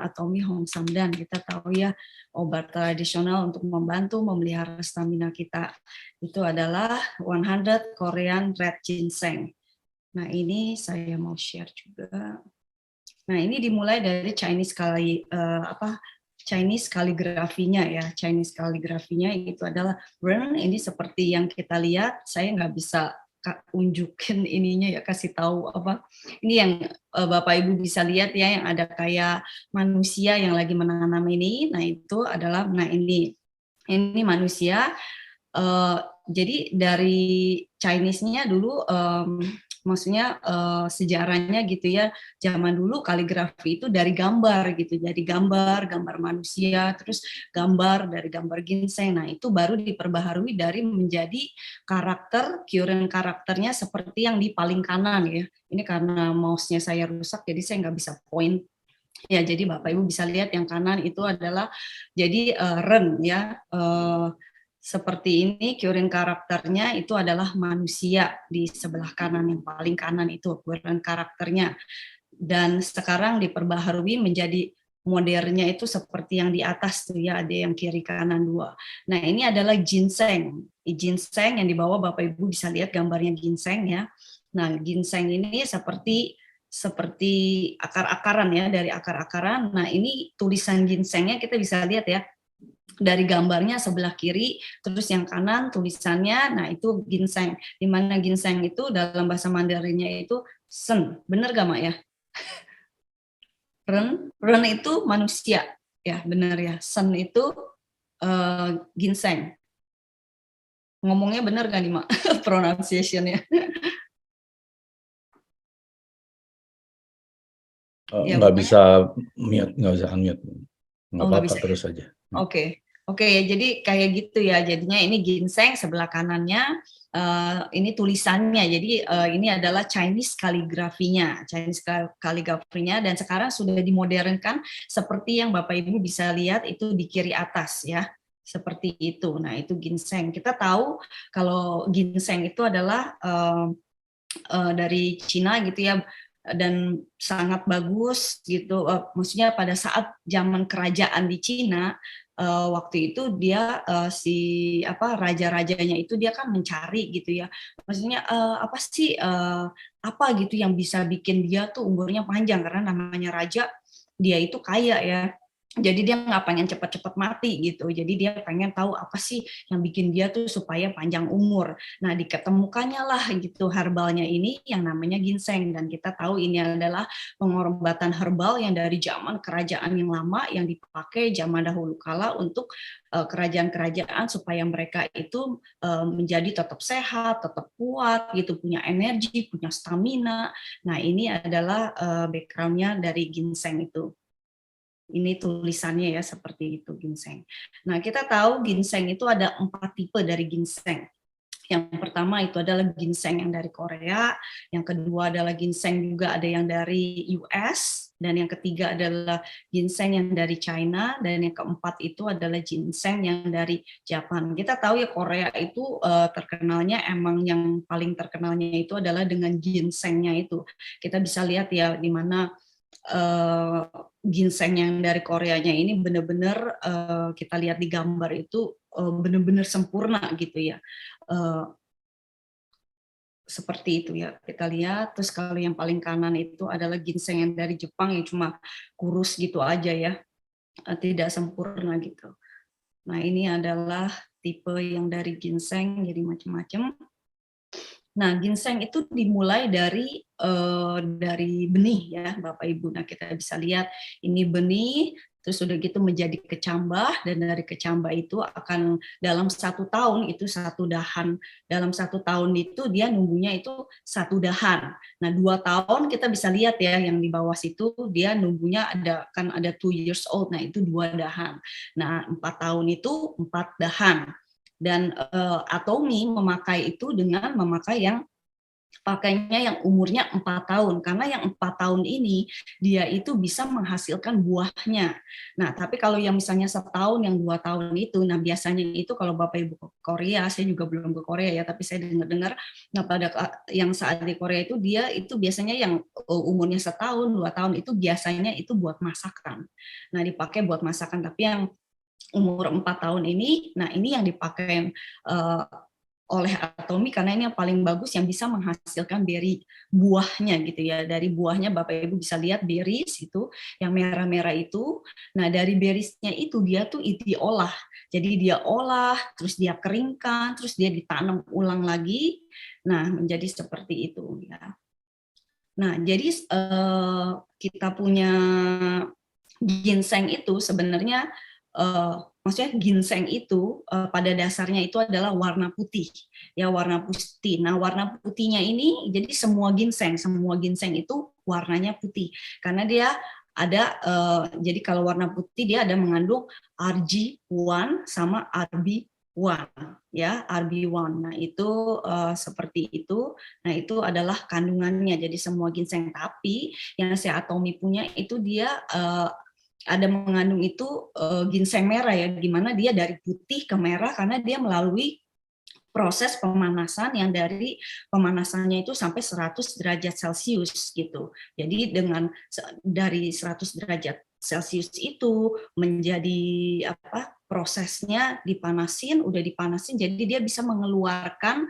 Atomi Hong Samdan. Kita tahu ya, obat tradisional untuk membantu memelihara stamina kita. Itu adalah 100 Korean Red Ginseng. Nah, ini saya mau share juga. Nah, ini dimulai dari Chinese kaligrafinya ya. Chinese kaligrafinya itu adalah Ren, ini seperti yang kita lihat. Saya nggak bisa unjukin ininya ya, kasih tahu apa. Ini yang Bapak Ibu bisa lihat ya, yang ada kayak manusia yang lagi menanam ini. Nah, itu adalah, nah ini manusia. Jadi dari Chinese-nya dulu, maksudnya sejarahnya gitu ya, zaman dulu kaligrafi itu dari gambar gitu, jadi gambar manusia, terus dari gambar ginseng. Nah, itu baru diperbaharui dari menjadi Kyuren karakternya seperti yang di paling kanan ya. Ini karena mouse-nya saya rusak, jadi saya nggak bisa point. Ya, jadi Bapak Ibu bisa lihat yang kanan itu adalah jadi Ren ya. Seperti ini Kyuren karakternya itu adalah manusia di sebelah kanan, yang paling kanan itu Kyuren karakternya. Dan sekarang diperbaharui menjadi modernnya itu seperti yang di atas tuh ya, ada yang kiri kanan dua. Nah, ini adalah ginseng. Ginseng yang di bawah Bapak Ibu bisa lihat gambarnya ginseng ya. Nah, ginseng ini seperti akar-akaran ya, dari akar-akaran. Nah, ini tulisan ginsengnya kita bisa lihat ya, dari gambarnya sebelah kiri, terus yang kanan tulisannya, nah itu ginseng. Di mana ginseng itu dalam bahasa Mandarinnya itu sen, bener gak Mak ya? Ren itu manusia, ya bener ya. Sen itu ginseng. Ngomongnya bener gak nih Mak? Pronunciation-nya. Nggak bisa mute, nggak bisa unmute. Nggak apa-apa, terus aja. Oke ya, jadi kayak gitu ya. Jadinya ini ginseng, sebelah kanannya ini tulisannya. Jadi ini adalah Chinese kaligrafinya, dan sekarang sudah dimodernkan seperti yang Bapak Ibu bisa lihat itu di kiri atas ya. Seperti itu. Nah, itu ginseng. Kita tahu kalau ginseng itu adalah dari Cina gitu ya, dan sangat bagus gitu. Maksudnya pada saat zaman kerajaan di Cina, waktu itu dia raja-rajanya itu dia kan mencari gitu ya. Maksudnya apa sih apa gitu yang bisa bikin dia tuh umurnya panjang, karena namanya raja, dia itu kaya ya. Jadi dia nggak pengen cepat-cepat mati gitu. Jadi dia pengen tahu apa sih yang bikin dia tuh supaya panjang umur. Nah, diketemukannya lah gitu herbalnya ini yang namanya ginseng, dan kita tahu ini adalah pengobatan herbal yang dari zaman kerajaan yang lama yang dipakai zaman dahulu kala untuk kerajaan-kerajaan supaya mereka itu menjadi tetap sehat, tetap kuat gitu, punya energi, punya stamina. Nah, ini adalah background-nya dari ginseng itu. Ini tulisannya ya seperti itu ginseng. Nah, kita tahu ginseng itu ada 4 tipe dari ginseng. Yang pertama itu adalah ginseng yang dari Korea, yang kedua adalah ginseng juga ada yang dari US, dan yang ketiga adalah ginseng yang dari China, dan yang keempat itu adalah ginseng yang dari Jepang. Kita tahu ya Korea itu terkenalnya, emang yang paling terkenalnya itu adalah dengan ginsengnya itu. Kita bisa lihat ya di mana ginseng yang dari Koreanya ini benar-benar kita lihat di gambar itu benar-benar sempurna gitu ya. Seperti itu ya, kita lihat. Terus kalau yang paling kanan itu adalah ginseng yang dari Jepang, yang cuma kurus gitu aja ya, tidak sempurna gitu. Nah, ini adalah tipe yang dari ginseng, jadi macam-macam. Nah, ginseng itu dimulai dari benih ya, Bapak Ibu. Nah, kita bisa lihat ini benih, terus sudah gitu menjadi kecambah, dan dari kecambah itu akan dalam 1 tahun itu 1 dahan. Dalam 1 tahun itu dia numbuhnya itu 1 dahan. Nah, 2 tahun kita bisa lihat ya, yang di bawah situ dia numbuhnya ada 2 years old. Nah, itu 2 dahan. Nah, 4 tahun itu 4 dahan. Dan Atomi memakai itu dengan memakai yang pakainya yang umurnya 4 tahun, karena yang 4 tahun ini dia itu bisa menghasilkan buahnya. Nah, tapi kalau yang misalnya setahun, yang 2 tahun itu, nah biasanya itu kalau Bapak Ibu ke Korea, saya juga belum ke Korea ya, tapi saya dengar-dengar, nah pada yang saat di Korea itu dia itu biasanya yang umurnya setahun, 2 tahun itu biasanya itu buat masakan. Nah, dipakai buat masakan, tapi yang umur 4 tahun ini, nah ini yang dipakai oleh Atomi karena ini yang paling bagus yang bisa menghasilkan berry buahnya gitu ya. Dari buahnya Bapak Ibu bisa lihat berries itu yang merah-merah itu. Nah, dari berriesnya itu dia tuh diolah. Jadi dia olah, terus dia keringkan, terus dia ditanam ulang lagi. Nah, menjadi seperti itu ya. Nah, jadi kita punya ginseng itu sebenarnya maksudnya ginseng itu pada dasarnya itu adalah warna putih ya, warna putih. Nah, warna putihnya ini jadi semua ginseng itu warnanya putih karena dia ada jadi kalau warna putih dia ada mengandung RG1 sama RB1 ya, RB1. Nah, itu seperti itu. Nah, itu adalah kandungannya. Jadi semua ginseng, tapi yang si Atomi punya itu dia ada mengandung itu ginseng merah ya, gimana dia dari putih ke merah karena dia melalui proses pemanasan yang dari pemanasannya itu sampai 100 derajat Celcius gitu. Jadi dengan dari 100 derajat Celcius itu menjadi apa prosesnya dipanasin, udah dipanasin jadi dia bisa mengeluarkan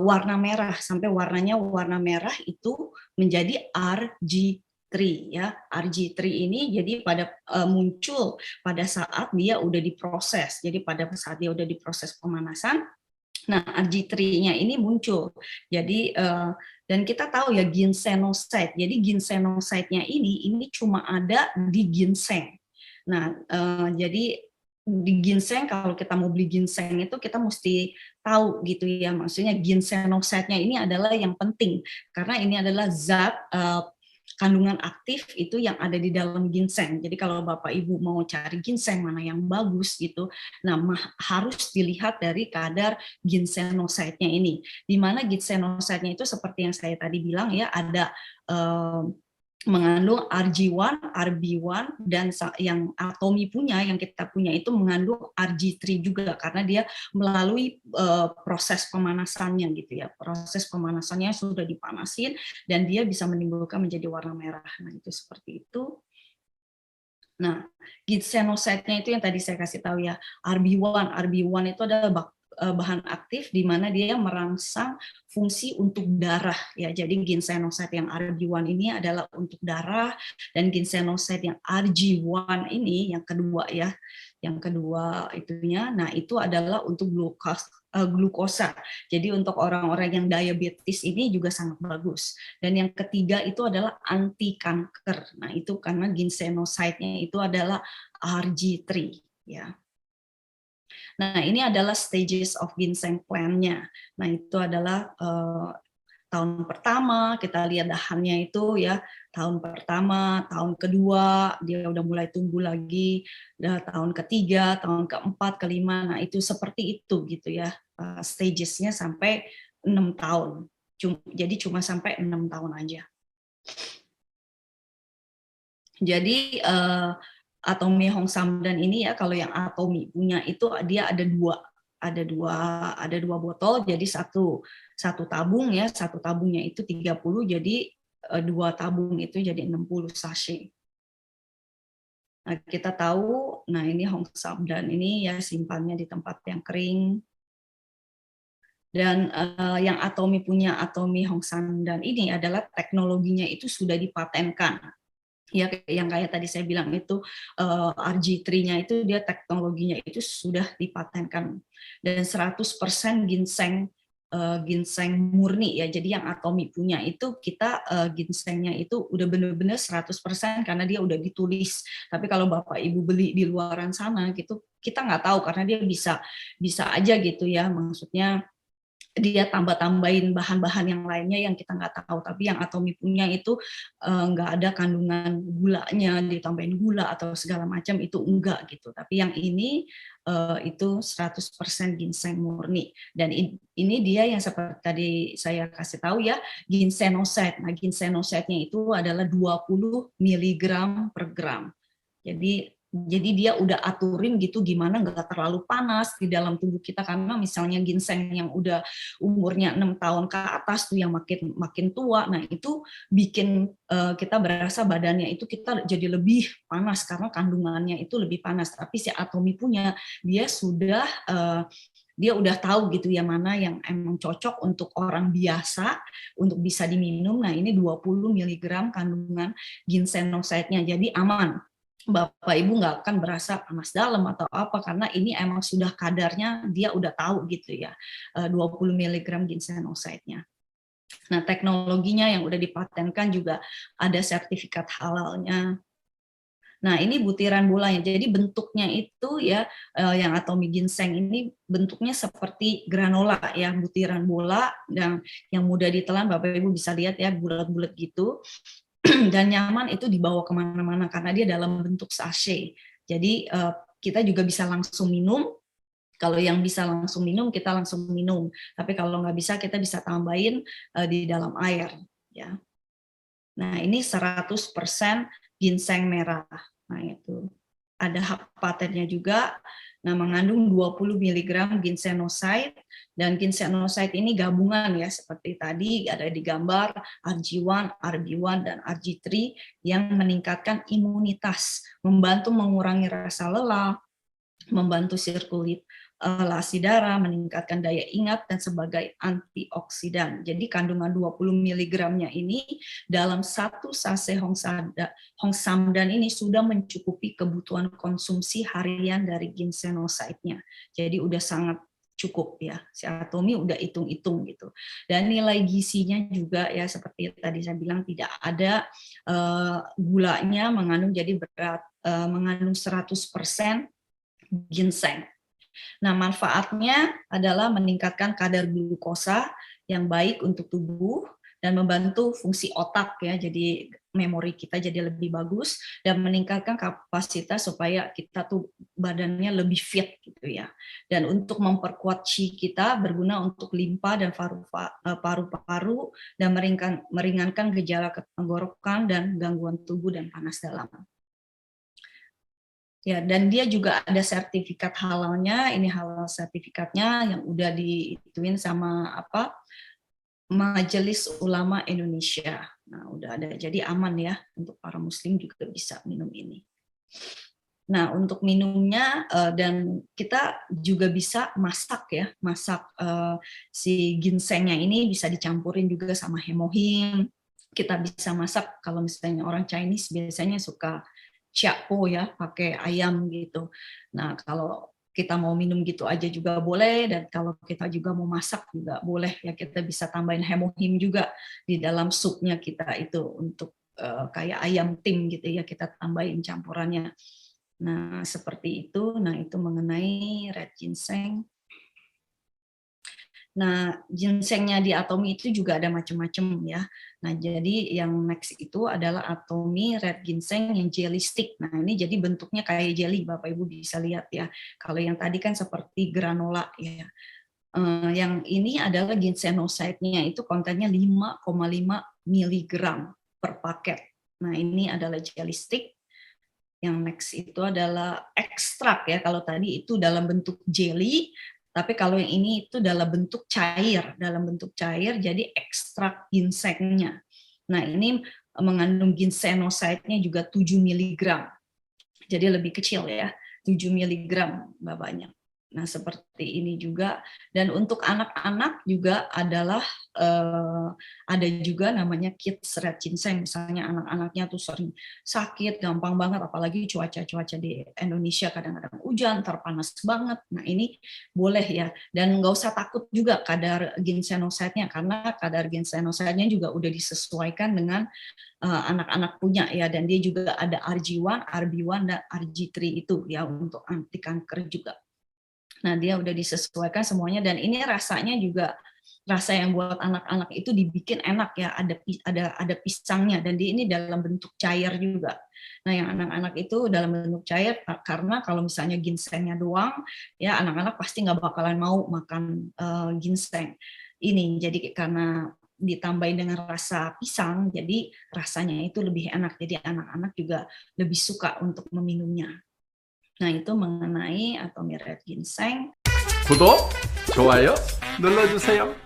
warna merah sampai warnanya warna merah itu menjadi RG3 ya. RG3 ini jadi pada muncul pada saat dia udah diproses. Jadi pada saat dia udah diproses pemanasan, nah RG3-nya ini muncul. Jadi dan kita tahu ya ginsenoside. Jadi ginsenoside-nya ini cuma ada di ginseng. Nah, jadi di ginseng kalau kita mau beli ginseng itu kita mesti tahu gitu ya. Maksudnya ginsenoside-nya ini adalah yang penting karena ini adalah zat kandungan aktif itu yang ada di dalam ginseng. Jadi kalau Bapak Ibu mau cari ginseng mana yang bagus gitu, nah harus dilihat dari kadar ginsenoside-nya ini. Di mana ginsenoside-nya itu seperti yang saya tadi bilang ya, ada mengandung RG1, RB1, dan yang Atomi punya, yang kita punya itu mengandung RG3 juga, karena dia melalui proses pemanasannya gitu ya. Proses pemanasannya sudah dipanasin, dan dia bisa menimbulkan menjadi warna merah. Nah, itu seperti itu. Nah, ginsenoside-nya itu yang tadi saya kasih tahu ya, RB1. RB1 itu adalah bahan aktif di mana dia merangsang fungsi untuk darah ya. Jadi ginsenoside yang RB1 ini adalah untuk darah, dan ginsenoside yang RG1 ini yang kedua ya, yang kedua itunya, nah itu adalah untuk glukosa. Jadi untuk orang-orang yang diabetes ini juga sangat bagus. Dan yang ketiga itu adalah anti kanker. Nah, itu karena ginsenoside-nya itu adalah RG3 ya. Nah, ini adalah stages of ginseng plant-nya. Nah, itu adalah tahun pertama, kita lihat dahannya itu ya, tahun pertama, tahun kedua, dia udah mulai tumbuh lagi, tahun ketiga, tahun keempat, kelima, nah itu seperti itu gitu ya, stagesnya sampai 6 tahun. Jadi cuma sampai 6 tahun aja. Jadi Atomi Hongsamdan ini ya, kalau yang Atomi punya itu dia ada dua botol, jadi satu tabung ya, satu tabungnya itu 30, jadi dua tabung itu jadi 60 sachet. Nah, kita tahu, nah ini Hongsamdan ini ya simpannya di tempat yang kering. Dan yang Atomi punya, Atomi Hongsamdan ini adalah teknologinya itu sudah dipatenkan. Ya, yang kayak tadi saya bilang itu RG3-nya itu dia teknologinya itu sudah dipatenkan, dan 100% ginseng murni ya. Jadi yang Atomi punya itu kita ginsengnya itu udah benar-benar 100% karena dia udah ditulis. Tapi kalau Bapak Ibu beli di luaran sana gitu kita nggak tahu, karena dia bisa aja gitu ya, maksudnya dia tambah-tambahin bahan-bahan yang lainnya yang kita nggak tahu, tapi yang Atomy punya itu nggak ada kandungan gulanya, ditambahin gula atau segala macam, itu enggak gitu. Tapi yang ini itu 100% ginseng murni. Dan ini dia yang seperti tadi saya kasih tahu ya, ginsenoside. Nah, ginsenoside-nya itu adalah 20 mg per gram. Jadi dia udah aturin gitu gimana nggak terlalu panas di dalam tubuh kita, karena misalnya ginseng yang udah umurnya 6 tahun ke atas tuh yang makin tua, nah itu bikin kita berasa badannya itu kita jadi lebih panas karena kandungannya itu lebih panas. Tapi si Atomy punya, dia udah tahu gitu ya mana yang emang cocok untuk orang biasa untuk bisa diminum. Nah, ini 20 mg kandungan ginsenoside-nya, jadi aman. Bapak Ibu nggak akan berasa panas dalam atau apa, karena ini emang sudah kadarnya dia udah tahu gitu ya, 20 mg ginsenoside-nya. Nah, teknologinya yang udah dipatenkan juga ada sertifikat halalnya. Nah, ini butiran bolanya. Jadi bentuknya itu ya, yang Atomy ginseng ini bentuknya seperti granola ya, butiran bola, dan yang mudah ditelan, Bapak Ibu bisa lihat ya, bulat-bulat gitu. Dan nyaman itu dibawa kemana-mana karena dia dalam bentuk sachet. Jadi kita juga bisa langsung minum. Kalau yang bisa langsung minum, kita langsung minum. Tapi kalau nggak bisa, kita bisa tambahin di dalam air. Ya. Nah, ini 100% ginseng merah. Nah, itu ada hak patennya juga. Nah, mengandung 20 mg ginsenoside, dan ginsenoside ini gabungan ya, seperti tadi ada di gambar RG1, RB1, dan RG3 yang meningkatkan imunitas, membantu mengurangi rasa lelah, membantu sirkulasi darah, meningkatkan daya ingat, dan sebagai antioksidan. Jadi kandungan 20 mg-nya ini dalam satu sase Hongsamdan ini sudah mencukupi kebutuhan konsumsi harian dari ginsenoside-nya. Jadi udah sangat cukup ya, si Atomy udah hitung-hitung gitu. Dan nilai gizinya juga ya seperti tadi saya bilang, tidak ada gulanya, mengandung jadi berat, mengandung 100% ginseng. Nah, manfaatnya adalah meningkatkan kadar glukosa yang baik untuk tubuh dan membantu fungsi otak ya, jadi memori kita jadi lebih bagus, dan meningkatkan kapasitas supaya kita tuh badannya lebih fit gitu ya. Dan untuk memperkuat qi kita, berguna untuk limpa dan paru-paru, dan meringankan gejala tenggorokan dan gangguan tubuh dan panas dalam. Ya, dan dia juga ada sertifikat halalnya. Ini halal sertifikatnya yang udah diituin sama Majelis Ulama Indonesia. Nah, udah ada, jadi aman ya untuk para muslim juga bisa minum ini. Nah, untuk minumnya dan kita juga bisa masak ya, si ginsengnya ini bisa dicampurin juga sama hemohim. Kita bisa masak, kalau misalnya orang Chinese biasanya suka xiaopo ya, pakai ayam gitu. Nah, kalau kita mau minum gitu aja juga boleh, dan kalau kita juga mau masak juga boleh ya, kita bisa tambahin hemohim juga di dalam supnya kita itu untuk kayak ayam tim gitu ya, kita tambahin campurannya. Nah, seperti itu. Nah, itu mengenai red ginseng. Nah, ginsengnya di Atomy itu juga ada macam-macam ya. Nah, jadi yang next itu adalah Atomy red ginseng yang jelly stick. Nah, ini jadi bentuknya kayak jelly, Bapak Ibu bisa lihat ya. Kalau yang tadi kan seperti granola ya. Yang ini adalah ginsenoside-nya, itu kontennya 5,5 mg per paket. Nah, ini adalah jelly stick. Yang next itu adalah ekstrak ya. Kalau tadi itu dalam bentuk jelly, tapi kalau yang ini itu dalam bentuk cair, jadi ekstrak ginsengnya. Nah, ini mengandung ginsenoside-nya juga 7 mg. Jadi lebih kecil ya, 7 mg babanya. Nah, seperti ini juga. Dan untuk anak-anak juga adalah ada juga namanya kids red ginseng. Misalnya anak-anaknya tuh sering sakit, gampang banget, apalagi cuaca di Indonesia kadang-kadang hujan, terpanas banget. Nah, ini boleh ya. Dan nggak usah takut juga kadar ginsenoside-nya, karena kadar ginsenoside-nya juga udah disesuaikan dengan anak-anak punya ya. Dan dia juga ada RG1, RB1, dan RG3 itu ya untuk anti kanker juga. Nah, dia udah disesuaikan semuanya, dan ini rasanya juga rasa yang buat anak-anak itu dibikin enak ya, ada pisangnya, dan ini dalam bentuk cair juga. Nah, yang anak-anak itu dalam bentuk cair, karena kalau misalnya ginsengnya doang, ya anak-anak pasti nggak bakalan mau makan ginseng ini. Jadi karena ditambahin dengan rasa pisang, jadi rasanya itu lebih enak. Jadi anak-anak juga lebih suka untuk meminumnya. Nah, itu mengenai atomic red ginseng. 구독, 좋아요 눌러주세요.